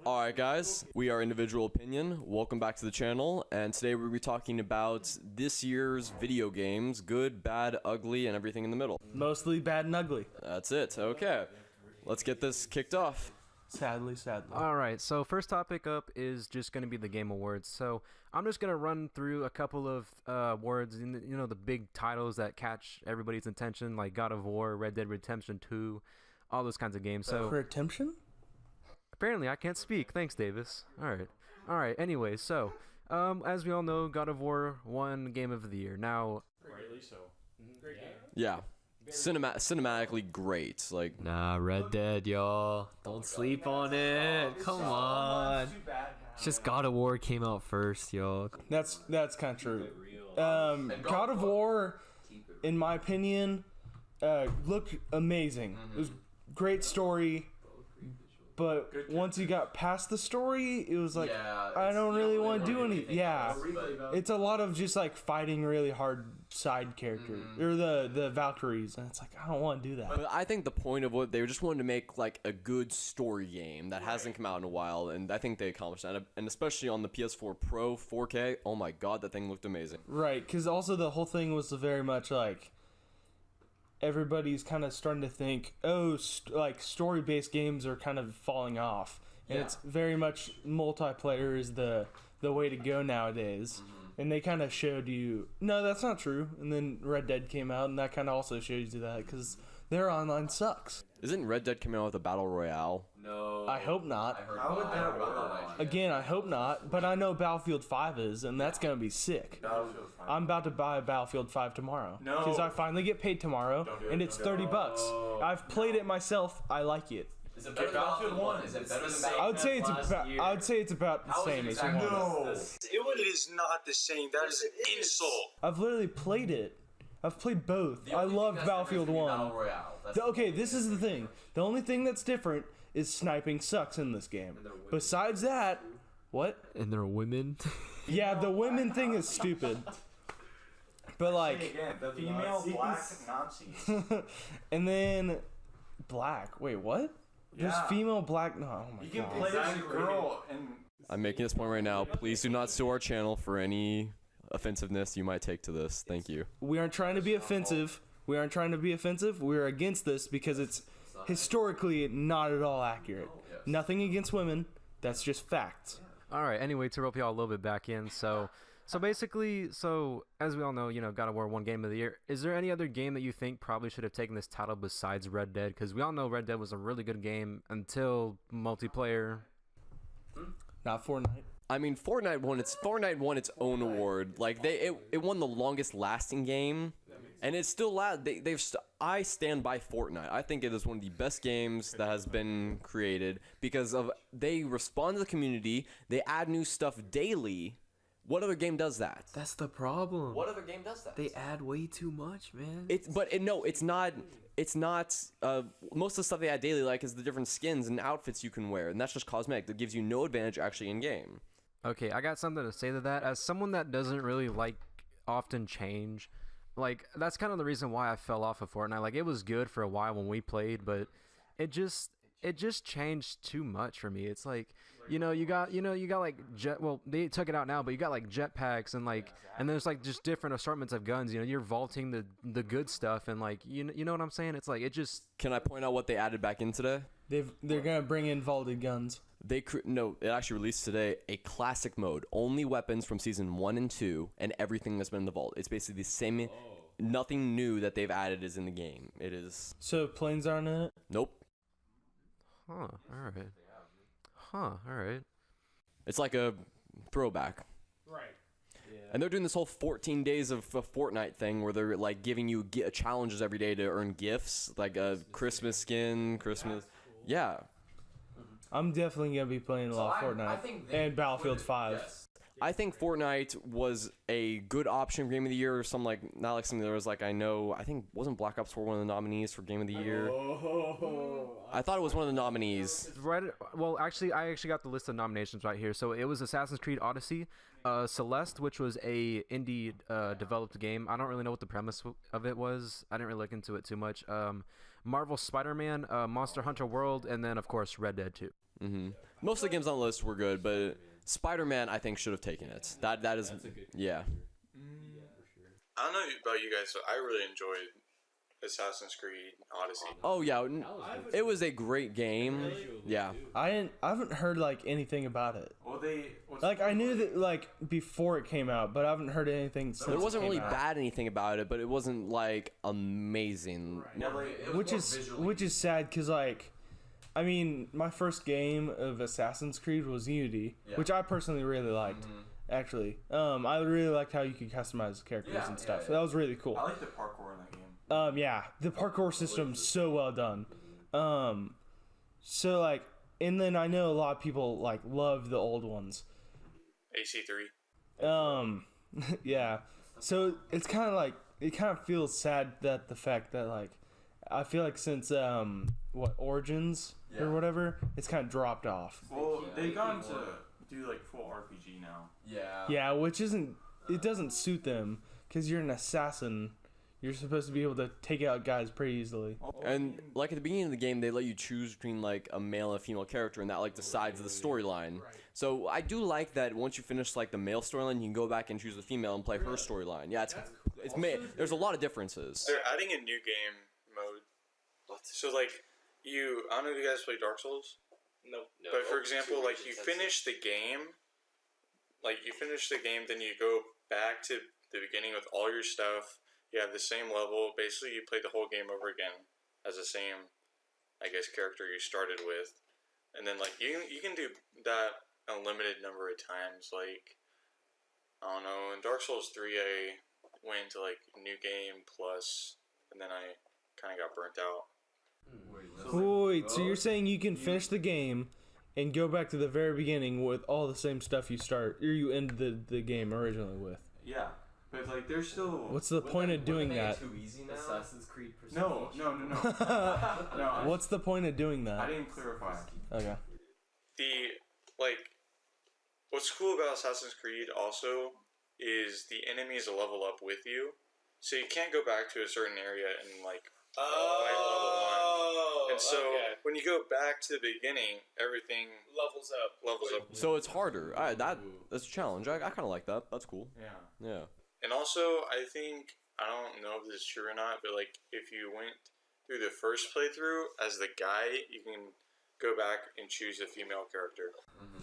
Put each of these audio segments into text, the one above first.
Alright guys, we are Individual Opinion. Welcome back to the channel, and today we'll be talking about this year's video games, good, bad, ugly, and everything in the middle. Mostly bad and ugly. That's it, okay. Let's get this kicked off. Sadly. Alright, so first topic up is just going to be the Game Awards. So I'm just going to run through a couple of awards, the big titles that catch everybody's attention, like God of War, Red Dead Redemption 2, all those kinds of games. So Redemption? apparently I can't speak. Thanks, Davis. Alright, anyway, so as we all know, God of War won Game of the Year. Now, Rightly so. Great game. Yeah. Cinematically great. Like, Nah, Red Dead, y'all. Don't sleep on it. Come on. It's just God of War came out first, y'all. That's kind of true. God of War, in my opinion, looked amazing. It was great story, but once you got past the story, it was like, I don't really want to do anything. Yeah, it's a lot of just like fighting really hard side characters or the Valkyries, and it's like I don't want to do that. but I think the point of what they just wanted to make like a good story game that hasn't come out in a while, and I think they accomplished that. And especially on the PS4 Pro 4K, oh my god, that thing looked amazing. Right, because also the whole thing was very much like everybody's kind of starting to think, oh, like story-based games are kind of falling off, and it's very much multiplayer is the way to go nowadays. And they kind of showed you, no, that's not true. And then Red Dead came out, and that kind of also shows you that because their online sucks. Isn't Red Dead coming out with a battle royale? No. I hope not. How would that work? Again, I hope not. But I know Battlefield 5 is, and that's gonna be sick. I'm about to buy Battlefield 5 tomorrow. No. Because I finally get paid tomorrow, and it's $30. I've played it myself. I like it. Is it better than Battlefield 1? Is it better than I would say it's about. I would say it's about the same as one. It is not the same. That is an insult. I've literally played it. I've played both. I loved Battlefield 1. Okay, this is the thing. The only thing that's different is sniping sucks in this game. Besides that, what? And they're women. Yeah, the women thing is stupid. But like, The female black Nazis. and then black. Wait, what? There's female black. No, oh my You can god. play as a girl and I'm making this point right now. Please do not sue our channel for any offensiveness you might take to this. Thank you. We aren't trying to be offensive. We aren't trying to be offensive. We're against this because it's historically not at all accurate. Nothing against women. That's just facts. alright, anyway, to rope y'all a little bit back in, so basically, as we all know, God of War won Game of the Year. Is there any other game that you think probably should have taken this title besides Red Dead? Because we all know Red Dead was a really good game until multiplayer. Not Fortnite. I mean, Fortnite won its own award. Like it won the longest lasting game, and it's still I stand by Fortnite. I think it is one of the best games that has been created because they respond to the community. They add new stuff daily. What other game does that? That's the problem. What other game does that? They add way too much, man. It's not. Most of the stuff they add daily, like, is the different skins and outfits you can wear, and that's just cosmetic. That gives you no advantage actually in game. Okay, I got something to say to that. As someone that doesn't really like often change, like, that's kind of the reason why I fell off of Fortnite. Like, it was good for a while when we played, but it just changed too much for me. It's like, you got like they took it out now, but you got like jetpacks and like, and there's like just different assortments of guns. You're vaulting the good stuff, and like, you know what I'm saying? It's like, it just. Can I point out what they added back in today? They're gonna bring in vaulted guns. It actually released today a classic mode, only weapons from season 1 and 2, and everything that's been in the vault. It's basically the same. Nothing new that they've added is in the game. It is. So planes aren't in it. Nope. Alright. It's like a throwback. right. And they're doing this whole 14 days of a Fortnite thing where they're like giving you challenges every day to earn gifts, like a Christmas skin, Christmas. Yeah. I'm definitely gonna be playing a lot of Fortnite and Battlefield 5. I think Fortnite was a good option for Game of the Year, or something like, not like something that was like, I think wasn't Black Ops 4 one of the nominees for Game of the Year? I thought it was one of the nominees. Right. Well, actually, I got the list of nominations right here. So it was Assassin's Creed Odyssey, Celeste, which was a indie developed game. I don't really know what the premise of it was. I didn't really look into it too much. Marvel Spider-Man, Monster Hunter World, and then of course Red Dead 2. Most of the games on the list were good, but Spider-Man I think should have taken it. That is yeah. I don't know about you guys, but I really enjoyed Assassin's Creed Odyssey. Oh yeah, it was a great game. Yeah. I haven't heard like anything about it. Well, Like I knew that like before it came out, but I haven't heard anything since. There wasn't it came really out. bad anything about it, but it wasn't like amazing. Which is sad because like, I mean, my first game of Assassin's Creed was Unity, which I personally really liked. Actually, I really liked how you could customize characters and stuff. That was really cool. I like the parkour in that game. Yeah, the parkour system's so well done. So like, and then I know a lot of people like love the old ones. AC3. Yeah. So it's kind of like it kind of feels sad that the fact that like I feel like since Origins or whatever, it's kind of dropped off. Well, they've gone to do like full RPG now. Yeah, which doesn't suit them because you're an assassin. You're supposed to be able to take out guys pretty easily. And like at the beginning of the game, they let you choose between like a male and a female character, and that like decides the storyline. So I do like that once you finish like the male storyline, you can go back and choose the female and play her storyline. Yeah, it's made. There's a lot of differences. They're adding a new game mode. So like, I don't know if you guys play Dark Souls. No. But for example, like you finish the game, then you go back to the beginning with all your stuff. You have the same level. Basically, you play the whole game over again as the same, I guess, character you started with. And then like you can do that a limited number of times. Like, I don't know, in Dark Souls 3 I went into like new game plus, and then I kind of got burnt out. Wait, so you're saying you can finish the game and go back to the very beginning with all the same stuff you ended the game originally with? Yeah, but like they're still. What's the point of doing that? Too easy now? Assassin's Creed Prestige. No. No. What's the point of doing I that? didn't clarify. Okay. What's cool about Assassin's Creed also is the enemies level up with you, so you can't go back to a certain area and like fight level 1. And so when you go back to the beginning, everything Levels up. So it's harder. That's a challenge. I kind of like that. That's cool. Yeah. And also, I think, I don't know if this is true or not, but like if you went through the first playthrough as the guy, you can go back and choose a female character.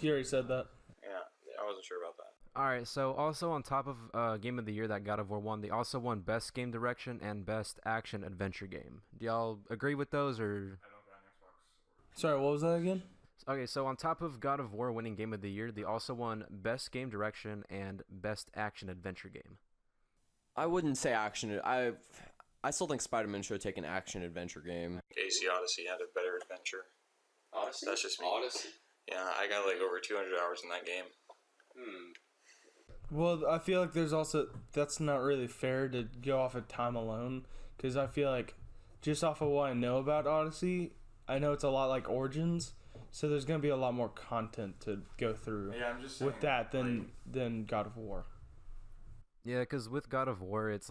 You already said that. Yeah, I wasn't sure about that. Alright, so also on top of Game of the Year that God of War won, they also won Best Game Direction and Best Action Adventure Game. Do y'all agree with those, or...? Sorry, what was that again? Okay, so on top of God of War winning Game of the Year, they also won Best Game Direction and Best Action Adventure Game. I wouldn't say action. I still think Spider-Man should have taken action adventure game. AC Odyssey had a better adventure. Odyssey? That's just me. Odyssey? Yeah, I got like over 200 hours in that game. Well, I feel like that's not really fair to go off of time alone, because I feel like just off of what I know about Odyssey, I know it's a lot like Origins, so there's going to be a lot more content to go through Yeah, I'm just saying, with that than God of War. Yeah, because with God of War, it's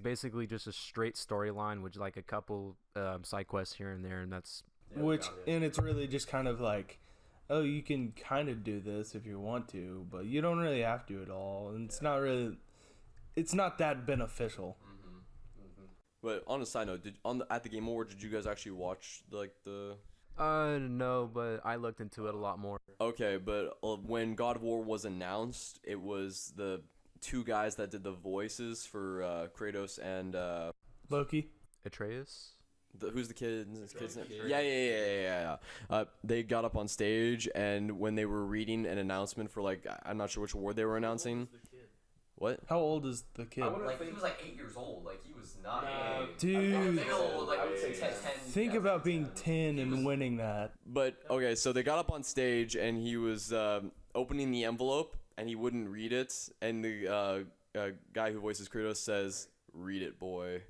basically just a straight storyline with like a couple side quests here and there, and that's... And it's really just kind of like, oh, you can kind of do this if you want to, but you don't really have to at all, and it's not that beneficial. But on a side note, at the Game Awards, did you guys actually watch like the? No, but I looked into it a lot more. Okay, but when God of War was announced, it was the two guys that did the voices for Kratos and Loki. Atreus? who's the kid? His kid's name? Yeah. They got up on stage, and when they were reading an announcement for like, I'm not sure which award they were announcing. What? How old is the kid? Like he was like 8 years old. Like he was not. Dude, Like I would say 10. think about being 10 and winning that. But okay, so they got up on stage, and he was opening the envelope, and he wouldn't read it, and the guy who voices Kratos says, "Read it, boy."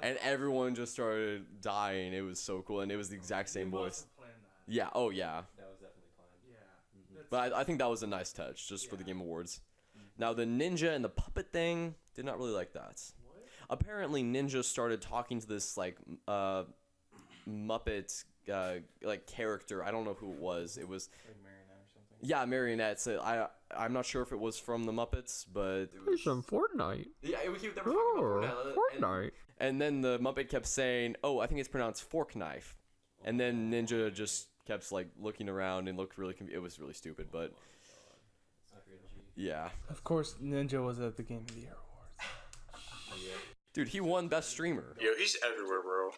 And everyone just started dying. It was so cool, and it was the exact same voice. Yeah. Oh yeah. That was definitely planned. Yeah. But I think that was a nice touch, just for the Game Awards. Now the ninja and the puppet thing, did not really like that. What? Apparently, Ninja started talking to this like Muppet character. I don't know who it was. It was yeah, Marionette. So I'm not sure if it was from the Muppets, but There's some Fortnite. yeah, they were talking about Fortnite. And then the Muppet kept saying, "Oh, I think it's pronounced fork knife," and then Ninja just kept like looking around and looked really it was really stupid, but yeah, Of course, Ninja was at the Game of the Year Awards. dude, he won best streamer. Yo, he's everywhere, bro.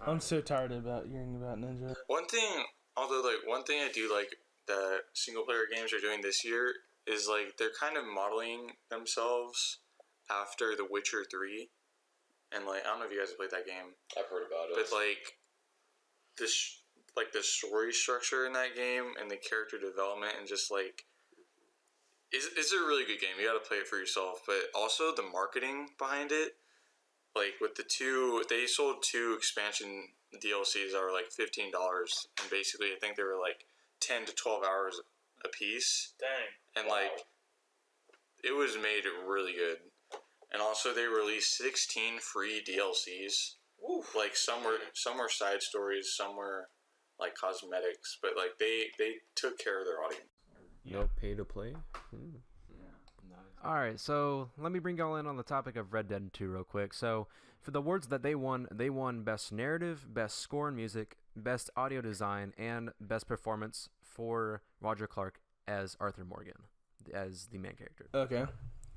I'm so tired about hearing about Ninja. One thing I do like that single player games are doing this year is like they're kind of modeling themselves after The Witcher 3. And like I don't know if you guys have played that game. I've heard about it. But like the story structure in that game and the character development and just like it's a really good game. You got to play it for yourself, but also the marketing behind it. Like with they sold 2 expansion DLCs that were like $15, and basically I think they were like 10 to 12 hours a piece. Dang. And like it was made really good. And also they released 16 free DLCs. Oof. Like some were side stories, some were like cosmetics, but like they took care of their audience. No pay to play. All right, so let me bring y'all in on the topic of Red Dead 2 real quick. So, for the awards that they won Best Narrative, Best Score and Music, Best Audio Design, and Best Performance for Roger Clark as Arthur Morgan, as the main character. Okay.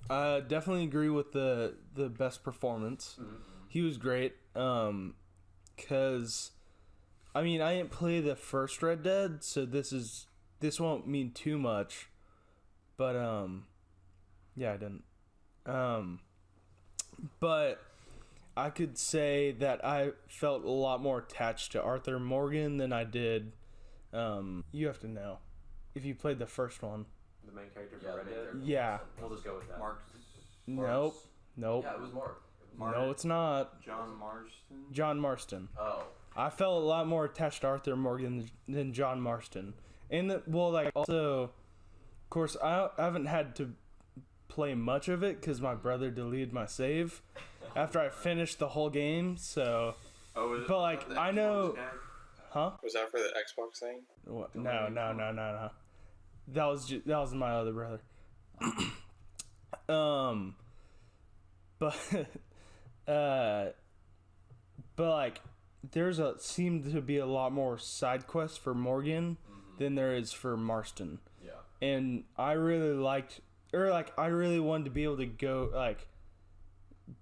I definitely agree with the best performance. He was great. Cause I mean I didn't play the first Red Dead, so this won't mean too much. But yeah, I didn't. But I could say that I felt a lot more attached to Arthur Morgan than I did. You have to know if you played the first one. The main character for Red Dead? Yeah. We'll just go with that. Nope. Yeah, it was Mark. No, it's not. John Marston. John Marston. Oh. I felt a lot more attached to Arthur Morgan than John Marston. And also, of course, I haven't had to play much of it because my brother deleted my save after I finished the whole game. So, Oh, was it but like the I know, Xbox guy? huh? Was that for the Xbox thing? What? No. That was my other brother. But like seemed to be a lot more side quests for Morgan than there is for Marston. Yeah. And I really I really wanted to be able to go like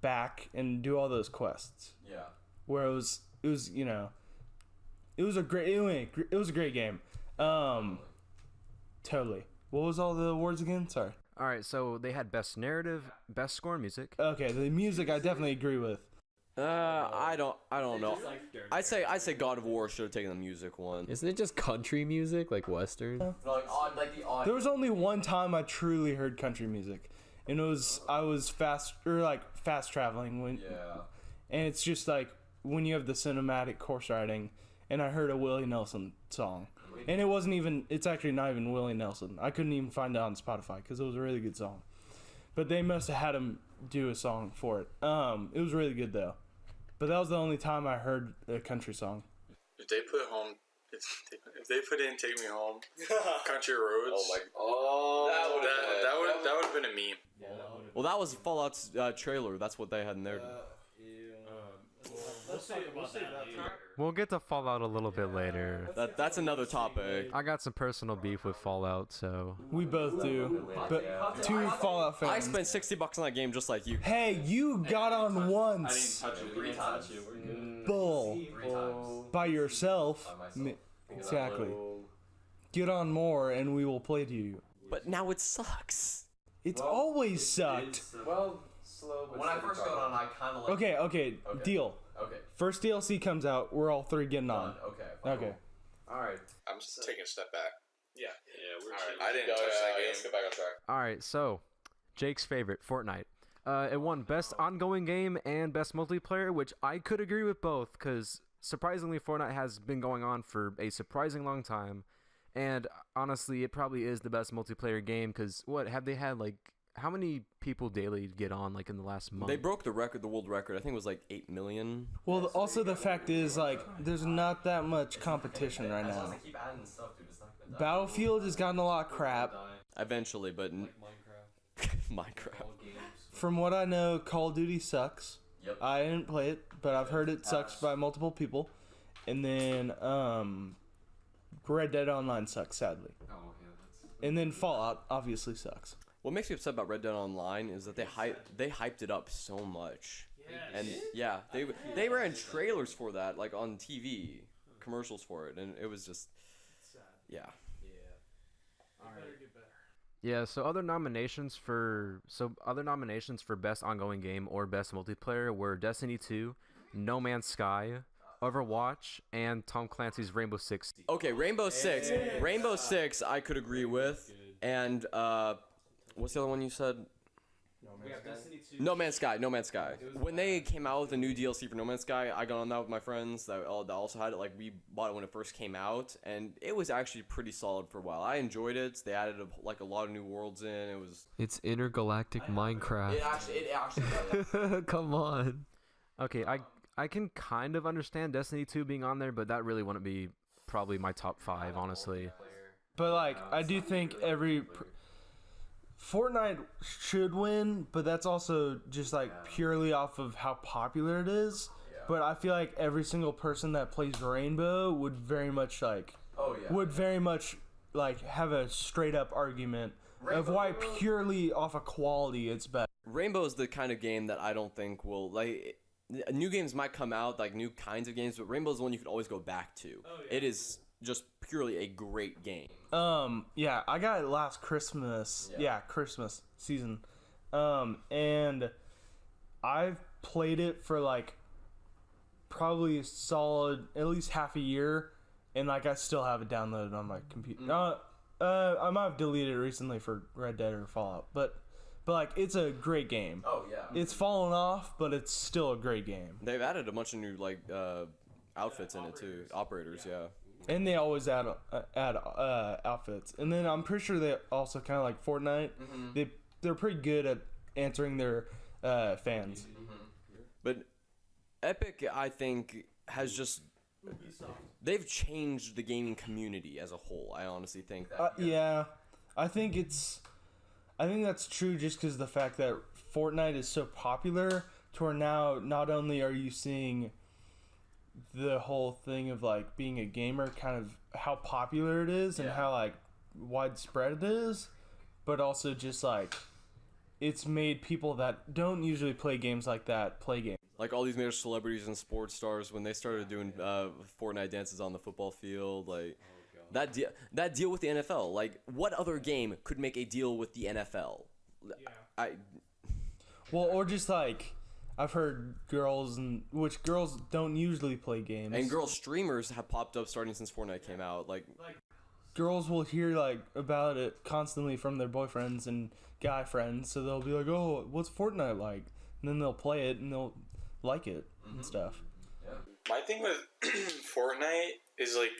back and do all those quests. Yeah. Where it was it was a great game. Totally. What was all the awards again? Sorry. All right, so they had Best Narrative, Best Score and Music. Okay, the music I definitely agree with. I don't know. I say God of War should have taken the music one. Isn't it just country music, like Western? There was only one time I truly heard country music, and I was fast traveling and it's just like when you have the cinematic horse riding, and I heard a Willie Nelson song, and it's actually not even Willie Nelson. I couldn't even find it on Spotify because it was a really good song, but they must have had him do a song for it. It was really good though, but that was the only time I heard a country song. If they put in "Take Me Home," "Country Roads," Oh my! Oh, that would have been a meme. Well, that was Fallout's trailer. That's what they had in there. We'll get to Fallout a little bit later. That's another topic. I got some personal beef with Fallout, so We both do, but two Fallout fans. I spent $60 on that game just like you. Hey, you got on once. I didn't touch it. 3 times. Bull. By yourself. Exactly. Get on more and we will play to you. But now it sucks. It's always sucked. Well, slow. But when I first got on, I kind of like. Okay, deal. Okay. First DLC comes out, we're all three getting on. Okay. Okay. All right. I'm just taking a step back. Yeah. We're. I didn't touch that game. Let's get back on track. all right. So, Jake's favorite, Fortnite. It won Best Ongoing Game and Best Multiplayer, which I could agree with both, because surprisingly, Fortnite has been going on for a surprising long time, and honestly, it probably is the best multiplayer game. Because what have they had, like how many people daily get on like in the last month? They broke the world record. I think it was like 8 million. Well, also the fact is like there's not that much competition right now. Keep adding stuff, dude. It's not gonna die. Battlefield has gotten a lot of crap. Eventually, but Minecraft. From what I know, Call of Duty sucks. Yep. I didn't play it, but I've heard it sucks by multiple people. And then Red Dead Online sucks, sadly. And then Fallout obviously sucks. What makes me upset about Red Dead Online is that they hyped it up so much. And yeah, they ran trailers for that like on TV, commercials for it, and it was just yeah. Yeah, so other nominations for best ongoing game or best multiplayer were Destiny 2, No Man's Sky, Overwatch, and Tom Clancy's Rainbow Six. Okay, Rainbow Six I could agree with. And what's the other one you said? No Man's Sky. When they came out with a new DLC for No Man's Sky, I got on that with my friends that also had it. Like, we bought it when it first came out, and it was actually pretty solid for a while. I enjoyed it. They added a lot of new worlds in. It was. It's intergalactic Minecraft. It actually. Come on. Okay, I can kind of understand Destiny 2 being on there, but that really wouldn't be probably my top 5, honestly. But like, I do think Fortnite should win, but that's also just like purely off of how popular it is. But I feel like every single person that plays Rainbow would very much like have a straight up argument of why purely off of quality it's better. Rainbow is the kind of game that I don't think will like. New games might come out, like new kinds of games, but Rainbow is the one you could always go back to. It is just purely a great game. Yeah, I got it last Christmas. Yeah, Christmas season. And I've played it for like probably a solid at least half a year, and like I still have it downloaded on my computer. I might have deleted it recently for Red Dead or Fallout, but like it's a great game. Oh yeah. It's fallen off, but it's still a great game. They've added a bunch of new like outfits in it too. Operators, yeah. And they always add outfits. And then I'm pretty sure they also kind of like Fortnite. They're pretty good at answering their fans. But Epic, I think, has just they've changed the gaming community as a whole. I honestly think that. Yeah, I think that's true just because the fact that Fortnite is so popular to where now not only are you seeing the whole thing of like being a gamer, kind of how popular it is and how like widespread it is, but also just like it's made people that don't usually play games like that play games. Like all these major celebrities and sports stars, when they started doing Fortnite dances on the football field, like that deal with the NFL. Like, what other game could make a deal with the NFL? Or just like I've heard girls don't usually play games, and girl streamers have popped up starting since Fortnite came out. Like girls will hear like about it constantly from their boyfriends and guy friends, so they'll be like, "Oh, what's Fortnite like?" And then they'll play it and they'll like it and stuff. My thing with Fortnite is like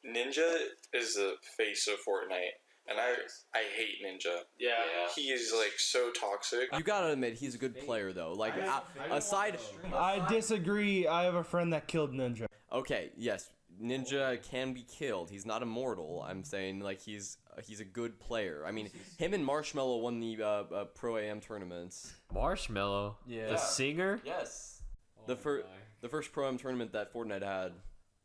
Ninja is the face of Fortnite, and I hate Ninja. Yeah. He is like so toxic. You gotta admit, he's a good player though. Like aside, I disagree. I have a friend that killed Ninja. Okay, yes, Ninja can be killed. He's not immortal. I'm saying like he's a good player. I mean, him and Marshmello won the Pro AM tournaments. Marshmello, the singer. Yes, the first Pro AM tournament that Fortnite had.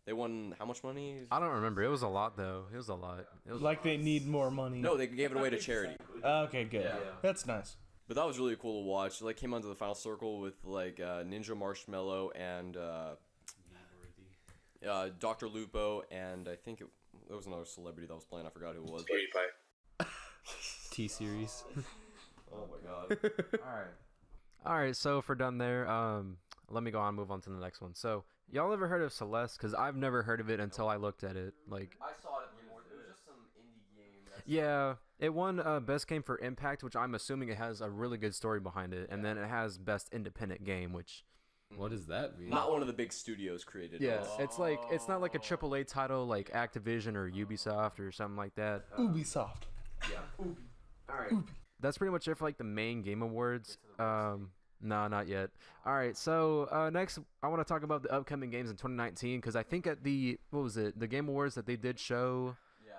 They won how much money? I don't remember. It was a lot though. It was a lot. It was like they need more money. No, they gave it away to charity. Okay, good. Yeah. That's nice. But that was really cool to watch. Like came onto the final circle with like Ninja, Marshmello, and Dr. Lupo, and I think there was another celebrity that was playing. I forgot who it was. PewDiePie. T-Series. Oh my god. All right. So if we're done there, let me go on and move on to the next one. So y'all ever heard of Celeste? Because I've never heard of it until I looked at it. Like I saw it before. It was just some indie game. Yeah, it won best game for Impact, which I'm assuming it has a really good story behind it, and then it has best independent game, which. What does that mean? Not one of the big studios created. Yeah, it's not like a AAA title like Activision or Ubisoft or something like that. Ubisoft. Yeah. All right. that's pretty much it for like the main game awards. No, not yet. All right, so next I want to talk about the upcoming games in 2019 because I think at the the Game Awards that they did show,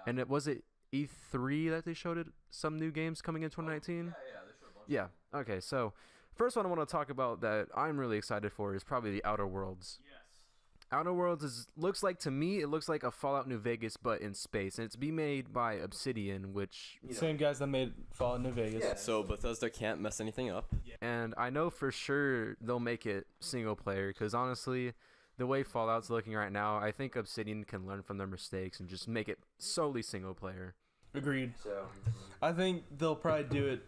and it was it E3 that they showed some new games coming in 2019. They showed a bunch. Yeah. Okay. So first one I want to talk about that I'm really excited for is probably the Outer Worlds. Outer Worlds looks like to me it looks like a Fallout New Vegas but in space, and it's being made by Obsidian, which Same guys that made Fallout New Vegas. So Bethesda can't mess anything up. and I know for sure they'll make it single player because honestly, the way Fallout's looking right now, I think Obsidian can learn from their mistakes and just make it solely single player. Agreed. So I think they'll probably do it.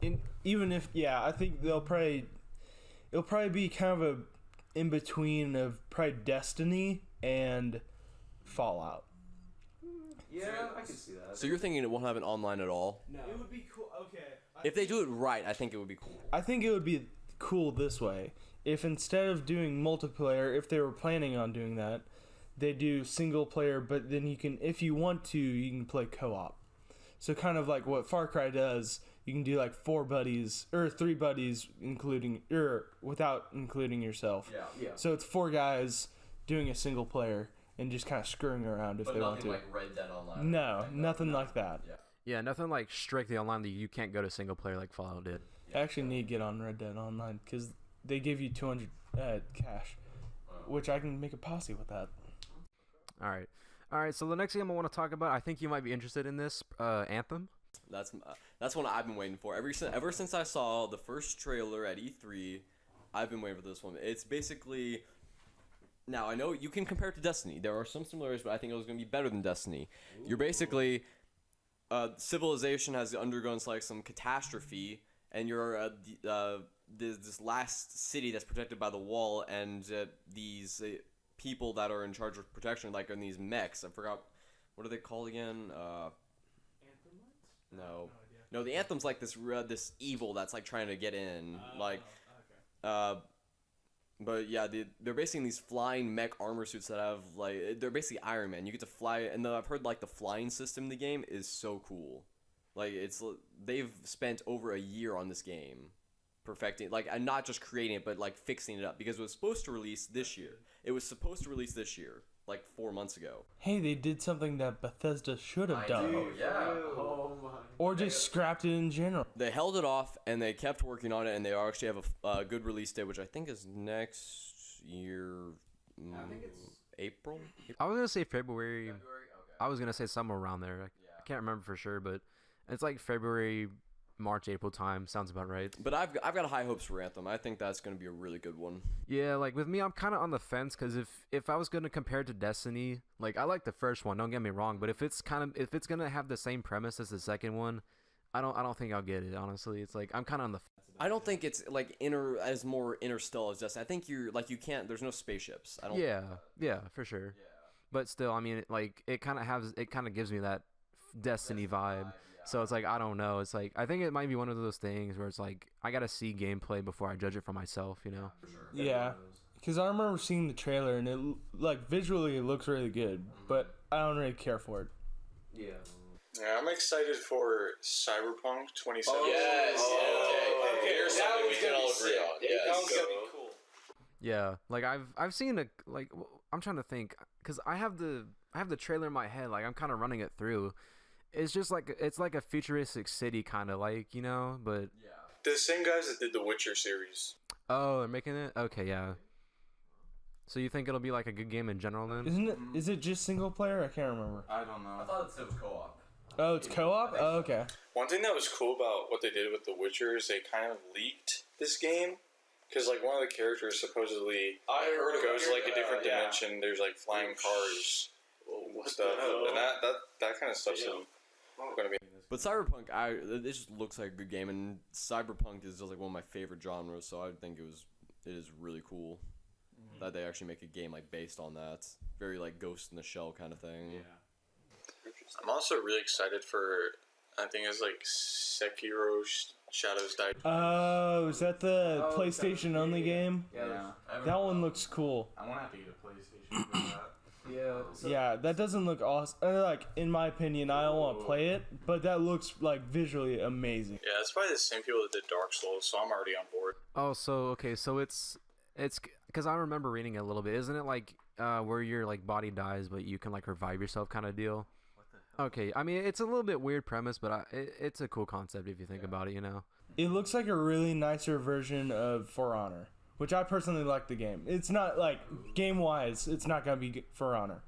I think it'll probably be kind of a in between of probably Destiny and Fallout. yeah, I can see that. So you're thinking it won't have an online at all? No. It would be cool. Okay. If they do it right, I think it would be cool. I think it would be cool this way. If instead of doing multiplayer, if they were planning on doing that, they do single player, but then you can, if you want to, you can play co-op. So kind of like what Far Cry does, you can do like 4 buddies or 3 buddies, without including yourself. Yeah. So it's 4 guys doing a single player and just kind of screwing around if But they want nothing to. like Red Dead Online. No, nothing like that. Yeah. Yeah, nothing like strictly online that you can't go to single player like Fallout did. I actually need to get on Red Dead Online because they give you 200 cash, which I can make a posse with that. All right. So the next game I want to talk about, I think you might be interested in this, Anthem. That's one I've been waiting for. Ever since I saw the first trailer at E3, I've been waiting for this one. It's basically, now I know you can compare it to Destiny. There are some similarities, but I think it was going to be better than Destiny. You're basically, civilization has undergone like some catastrophe, and you're this last city that's protected by the wall, and these people that are in charge of protection, like in these mechs. I forgot, what are they called again? No, the Anthem's like this evil that's like trying to get in, but yeah, they're basically these flying mech armor suits that have like they're basically Iron Man. You get to fly, and I've heard like the flying system in the game is so cool. Like they've spent over a year on this game, perfecting and not just creating it, but like fixing it up because it was supposed to release this year. Like 4 months ago. Hey, they did something that Bethesda should have done. Yeah. Oh my. Or just scrapped it in general. They held it off and they kept working on it, and they actually have a good release date, which I think is next year. I think it's April. I was gonna say February. February. Okay. I was gonna say somewhere around there. I can't remember for sure, but it's like February, March, April time. Sounds about right. But I've got high hopes for Anthem. I think that's going to be a really good one. Yeah, like with me, I'm kind of on the fence because if I was gonna compare it to Destiny, like I like the first one. Don't get me wrong, but if it's gonna have the same premise as the second one, I don't think I'll get it. Honestly, it's like I'm kind of on the fence. I don't think it's like more interstellar as Destiny. I think you can't. There's no spaceships. I don't. Yeah, for sure. But still, I mean, it kind of gives me that Destiny vibe. So it's like I don't know. It's like I think it might be one of those things where it's like I gotta see gameplay before I judge it for myself. You know? Yeah. Because I remember seeing the trailer and it visually it looks really good, but I don't really care for it. Yeah. Yeah, I'm excited for Cyberpunk 2077. Okay. Here's something we can all agree on. That one's gonna be cool. Yeah. Like I've seen I'm trying to think because I have the trailer in my head. Like I'm kind of running it through. It's just it's like a futuristic city kind of like, you know, but The same guys that did the Witcher series. oh, they're making it. Okay, yeah. So you think it'll be like a good game in general then? Is it just single player? I can't remember. I don't know. I thought it was co-op. Oh, it's co-op? Oh, okay. One thing that was cool about what they did with The Witcher is they kind of leaked this game. Because, like, one of the characters supposedly goes to, like, a different dimension. There's, like, flying cars and stuff. And that kind of stuff's going to be... But Cyberpunk, it just looks like a good game, and Cyberpunk is just like one of my favorite genres. So I think it is really cool that they actually make a game like based on that. Very like Ghost in the Shell kind of thing. Yeah. I'm also really excited for, I think it's like Sekiro Shadows Die. Oh, is that the PlayStation only game? Yeah. That one looks cool. I want to have to get a PlayStation for that. Yeah, that doesn't look awesome. Like, in my opinion, I don't want to play it, but that looks like visually amazing. Yeah, it's by the same people that did Dark Souls, so I'm already on board. Oh, so okay, so it's because I remember reading it a little bit. Isn't it like where your like body dies, but you can like revive yourself kind of deal? Okay, I mean it's a little bit weird premise, but it's a cool concept if you think about it. You know. It looks like a really nicer version of For Honor, which I personally like the game. It's not like game wise, it's not gonna be For Honor.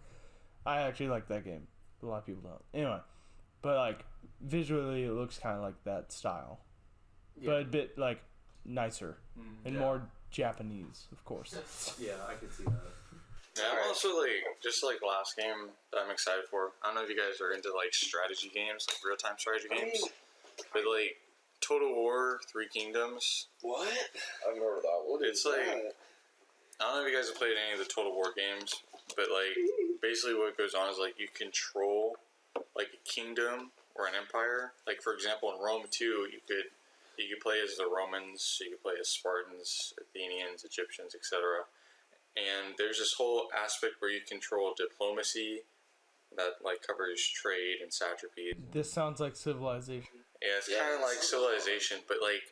I actually like that game. A lot of people don't. Anyway, but like visually, it looks kind of like that style, but a bit like nicer and more Japanese, of course. Yeah, I could see that. Yeah, I'm also like, just like last game that I'm excited for. I don't know if you guys are into like strategy games, like real time strategy games, but like Total War 3 Kingdoms. What? I've heard of that. What is It's like, I don't know if you guys have played any of the Total War games, but like basically what goes on is like you control like a kingdom or an empire. Like for example, in Rome 2, you could play as the Romans, you could play as Spartans, Athenians, Egyptians, etc. And there's this whole aspect where you control diplomacy that like covers trade and satrapy. This sounds like Civilization. Yeah, it's kind of like Civilization, but like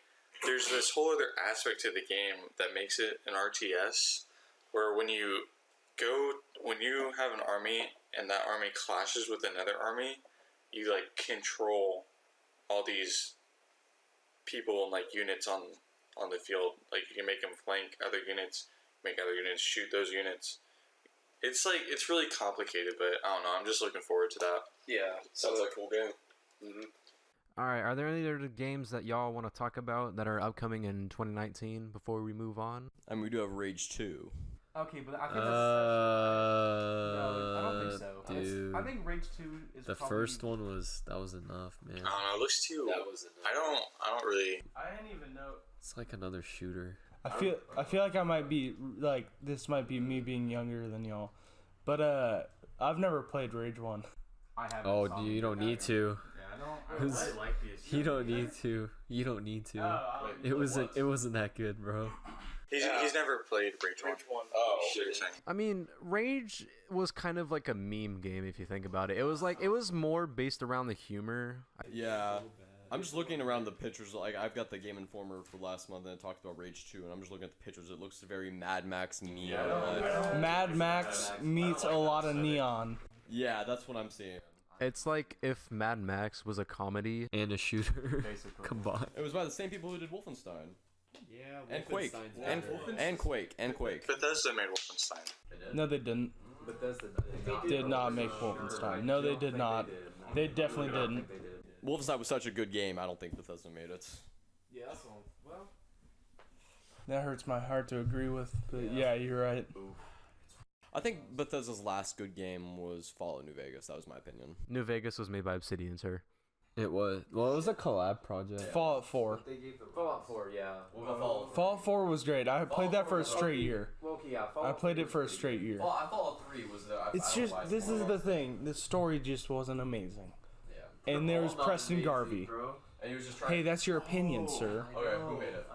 there's this whole other aspect to the game that makes it an RTS, where when you have an army and that army clashes with another army, you like control all these people and like units on the field. Like you can make them flank other units, make other units shoot those units. It's like it's really complicated, but I don't know. I'm just looking forward to that. Yeah, sounds like a cool game. Mm-hmm. All right, are there any other games that y'all want to talk about that are upcoming in 2019 before we move on? I mean, we do have Rage 2. Okay, but I think that's no, I don't think so. Dude, I think Rage 2 is the probably, first one was enough, man. I don't know. It looks too. That was enough. I don't really. I didn't even know. It's like another shooter. I feel like I might be like this might be me being younger than y'all, but I've never played Rage 1. I haven't. Oh, dude, you don't need to. Yeah, I don't really like PS2. You don't need to. You don't need to. It wasn't that good, bro. He's never played Rage 1. Oh, Shit. I mean, Rage was kind of like a meme game if you think about it. It was more based around the humor. Yeah. I'm just looking around the pictures. Like, I've got the Game Informer for last month, and it talked about Rage 2, and I'm just looking at the pictures. It looks very Mad Max Neo. Mad Max meets a lot of neon. Yeah, that's what I'm seeing. It's like if Mad Max was a comedy. And a shooter Basically. combined. It was by the same people who did Wolfenstein. Yeah, And Quake. And Quake. Bethesda made Wolfenstein. No, they didn't. Bethesda Did not make Wolfenstein. No, they did not. They definitely didn't. Wolfenstein was such a good game, I don't think Bethesda made it. Yeah, well. That hurts my heart to agree with, but yeah, you're right. I think Bethesda's last good game was Fallout New Vegas. That was my opinion. New Vegas was made by Obsidian, sir. It was. Well, it was a collab project. Fallout 4. Fallout 4, yeah. Fallout 4 was great. I played that for a straight year. Well, okay, yeah. I played it for a straight year. Fallout 3 was the. It's just, this is the thing. The story just wasn't amazing. Yeah. And there was Preston Garvey. And he was just trying. Hey, that's your opinion, sir. Okay, who made it?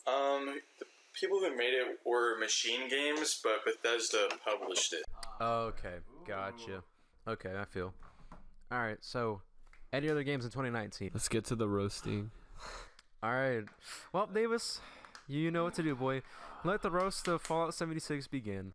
The people who made it were Machine Games, but Bethesda published it. Okay, gotcha. Okay, I feel. All right, so any other games in 2019? Let's get to the roasting. All right. Well, Davis, you know what to do, boy. Let the roast of Fallout 76 begin.